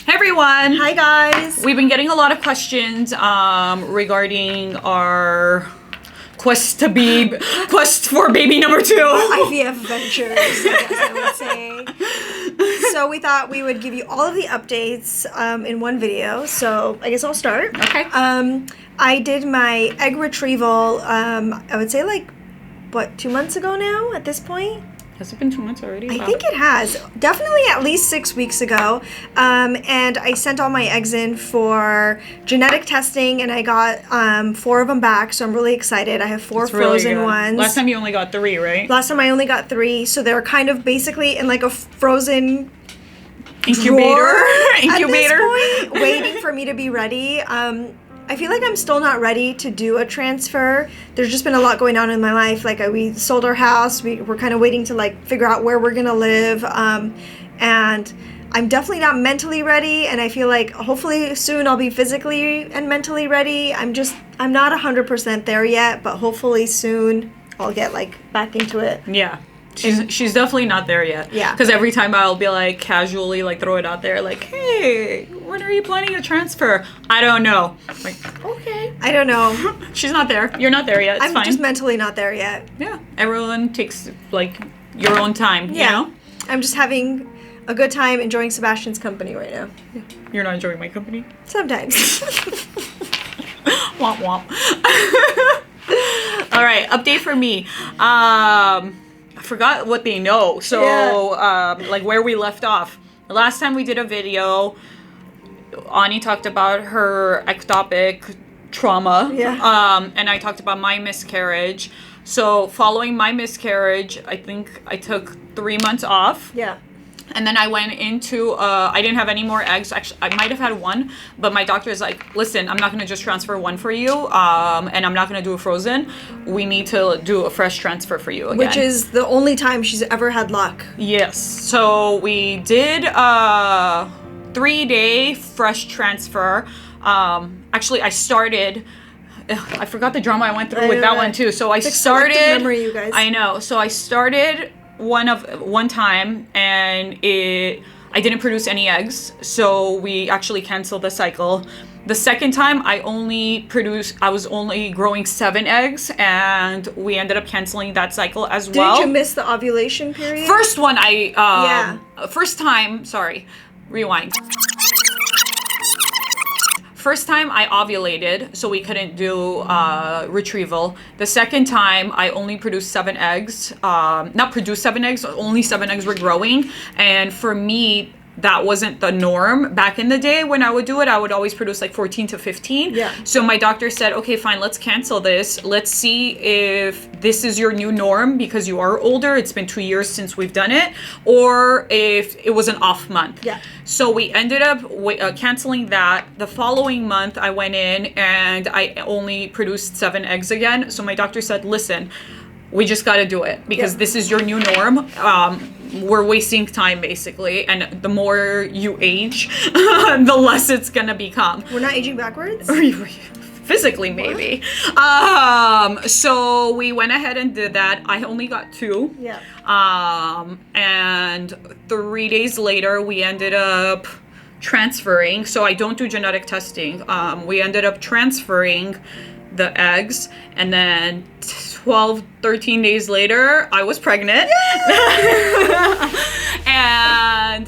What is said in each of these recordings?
Hey everyone! Hi guys! We've been getting a lot of questions regarding our quest for baby number 2. IVF ventures, I guess I would say. So we thought we would give you all of the updates in one video. So I guess I'll start. Okay. I did my egg retrieval, I would say 2 months ago now at this point? Has it been 2 months already? I think it has. Definitely at least 6 weeks ago. And I sent all my eggs in for genetic testing, and I got 4 of them back, so I'm really excited. I have 4 frozen ones. Last time you only got 3, right? Last time I only got 3, so they're kind of basically in a frozen incubator at this point, waiting for me to be ready. I feel like I'm still not ready to do a transfer. There's just been a lot going on in my life. We sold our house. We're kind of waiting to figure out where we're gonna live, and I'm definitely not mentally ready. And I feel like hopefully soon I'll be physically and mentally ready. I'm not 100% there yet, but hopefully soon I'll get back into it. Yeah. She's definitely not there yet. Yeah. Because every time I'll be casually throw it out there hey, when are you planning a transfer? I don't know. Okay. I don't know. She's not there. You're not there yet. It's fine. I'm just mentally not there yet. Yeah. Everyone takes your own time. Yeah. You know? I'm just having a good time enjoying Sebastian's company right now. Yeah. You're not enjoying my company? Sometimes. Womp womp. All right. Update for me. I forgot what they know. So, yeah. Where we left off. The last time we did a video, Ani talked about her ectopic trauma. Yeah. And I talked about my miscarriage. So, following my miscarriage, I think I took 3 months off. Yeah. And then I went into, I didn't have any more eggs. Actually, I might have had 1, but my doctor is listen, I'm not going to just transfer 1 for you, and I'm not going to do a frozen. We need to do a fresh transfer for you again. Which is the only time she's ever had luck. Yes. So we did a 3-day fresh transfer. Actually, I started... I forgot the drama I went through with that one too. So I started... memory, you guys. I know. So I started... one time, and I didn't produce any eggs, so we actually canceled the cycle. The second time I was only growing 7 eggs, and we ended up canceling that cycle as well. Didn't you miss the ovulation period? First time I ovulated, so we couldn't do retrieval. The second time, I only produced 7 eggs. Not produced 7 eggs, only 7 eggs were growing. And for me, that wasn't the norm. Back in the day when I would do it, I would always produce 14 to 15. Yeah. So my doctor said, okay, fine, let's cancel this. Let's see if this is your new norm because you are older. It's been 2 years since we've done it. Or if it was an off month. Yeah. So we ended up canceling that. The following month, I went in and I only produced 7 eggs again. So my doctor said, listen, we just got to do it because this is your new norm. We're wasting time basically, and the more you age, the less it's gonna become. We're not aging backwards? Physically, maybe. So we went ahead and did that. I only got 2. Yeah. And 3 days later, we ended up transferring. So I don't do genetic testing. We ended up transferring the eggs, and then 13 days later I was pregnant. And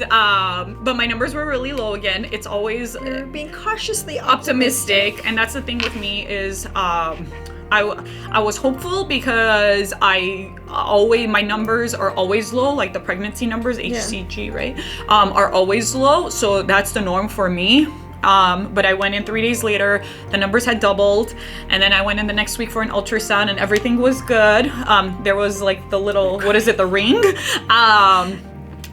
but my numbers were really low again. It's always You're being cautiously optimistic, and that's the thing with me is I was hopeful because my numbers are always low, the pregnancy numbers, HCG, right, are always low, so that's the norm for me. But I went in 3 days later, the numbers had doubled, and then I went in the next week for an ultrasound, and everything was good. There was the little, the ring?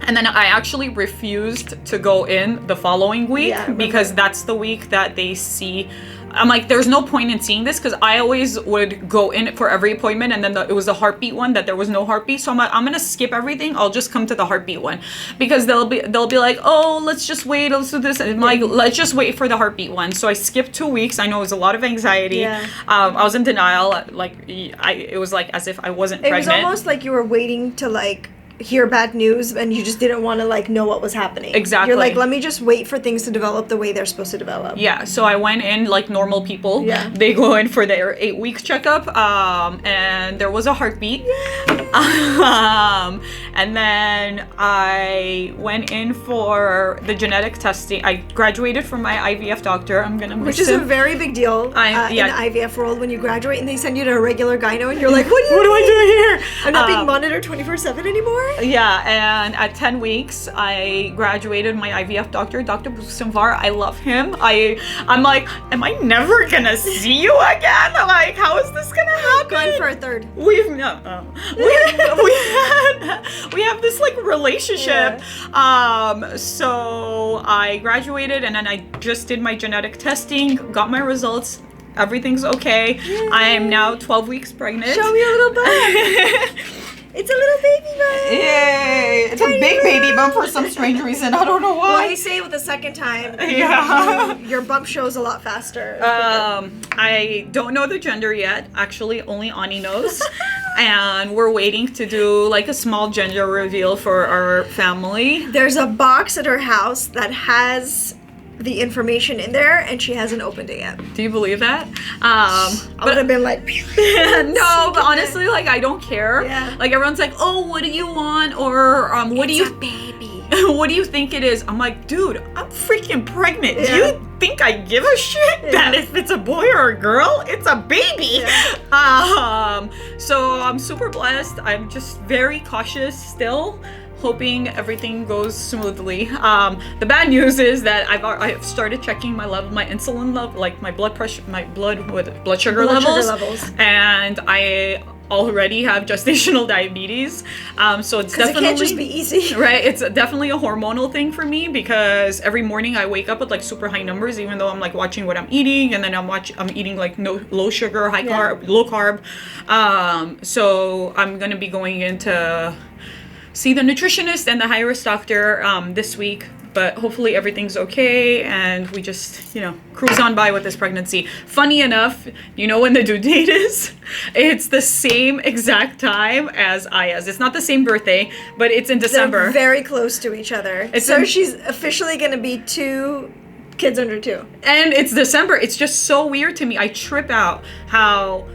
And then I actually refused to go in the following week because that's the week that they see. I'm there's no point in seeing this because I always would go in for every appointment, and then it was the heartbeat one that there was no heartbeat. So I'm gonna skip everything. I'll just come to the heartbeat one because they'll be oh, let's just wait, let's do this, and I'm let's just wait for the heartbeat one. So I skipped 2 weeks. I know it was a lot of anxiety. Yeah. I was in denial. It was as if I wasn't pregnant. It was almost like you were waiting to hear bad news and you just didn't want to like know what was happening. Exactly. You're like, let me just wait for things to develop the way they're supposed to develop. Yeah, so I went in like normal people. Yeah. They go in for their 8-week checkup, and there was a heartbeat. And then I went in for the genetic testing. I graduated from my IVF doctor. I'm gonna miss Which is him. a very big deal yeah. in the IVF world when you graduate and they send you to a regular gyno and you're like, what What do I do here? I'm not being monitored 24/7 anymore? Yeah, and at 10 weeks, I graduated my IVF doctor, Dr. Busamvar. I love him. I'm like, am I never gonna see you again? Like, how is this gonna happen? Going for a third. We have this like relationship. So I graduated and then I just did my genetic testing, got my results. Everything's okay. Yay. I am now 12 weeks pregnant. Show me a little bump. It's a little baby bump. Yay! It's a big baby bump for some strange reason. I don't know Well, why. they say with the second time, Yeah. your bump shows a lot faster. I don't know the gender yet. Actually, only Ani knows. And we're waiting to do like a small gender reveal for our family. There's a box at her house that has the information in there, and she hasn't opened it yet. Do you believe that? I would have been like, no, but honestly, like I don't care. Yeah. Like everyone's like, oh, what do you want? Or what do you? baby. What do you think it is? I'm like, dude, I'm freaking pregnant. Yeah. Do you think I give a shit that if it's a boy or a girl, it's a baby? Yeah. So I'm super blessed. I'm just very cautious still, hoping everything goes smoothly. The bad news is that I've started checking my insulin level, like my blood pressure, my blood sugar levels, and I already have gestational diabetes. So it's definitely, it can't just be easy. right? It's definitely a hormonal thing for me because every morning I wake up with like super high numbers, even though I'm like watching what I'm eating, and then I'm eating like low sugar, high carb, low carb. So I'm gonna be going in to see the nutritionist and the high risk doctor this week. But hopefully everything's okay and we just, cruise on by with this pregnancy. Funny enough, you know when the due date is? It's the same exact time as Aya's. It's not the same birthday, but it's in December. They're very close to each other. She's officially going to be 2 kids under 2. And it's December. It's just so weird to me. I trip out how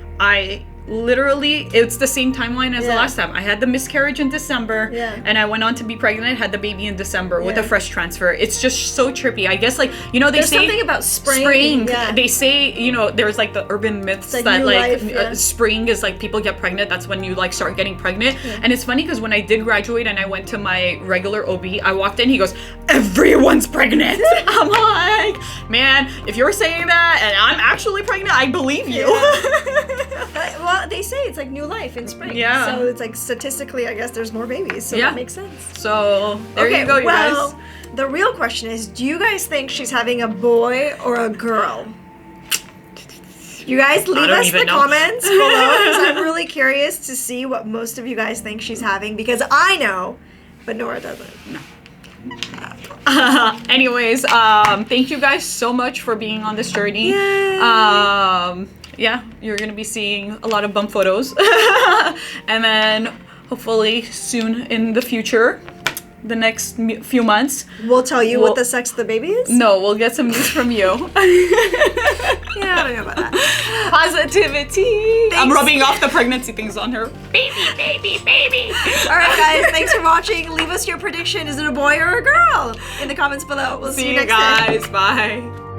it's the same timeline as the last time. I had the miscarriage in December, and I went on to be pregnant, had the baby in December with a fresh transfer. It's just so trippy. I guess, like, there's say something about spring. Yeah. They say, there's like the urban myths that like spring is like people get pregnant. That's when you like start getting pregnant. Yeah. And it's funny because when I did graduate and I went to my regular OB, I walked in, he goes, everyone's pregnant. I'm like, man, if you're saying that and I'm actually pregnant, I believe you. Well, they say it's like new life in spring. Yeah. So it's like statistically, I guess there's more babies. So that makes sense. So there you go, you guys. The real question is, do you guys think she's having a boy or a girl? You guys leave us the comments below because I'm really curious to see what most of you guys think she's having because I know, but Nora doesn't. No. Anyways, thank you guys so much for being on this journey. Yay. Yeah, you're gonna be seeing a lot of bump photos. And then hopefully soon in the future, the next few months, we'll tell you what the sex of the baby is? No, we'll get some news from you. Yeah, I don't know about that. Positivity. Thanks. I'm rubbing off the pregnancy things on her. Baby, baby, baby. All right, guys, thanks for watching. Leave us your prediction. Is it a boy or a girl? In the comments below. We'll see you next time. See you guys. Bye.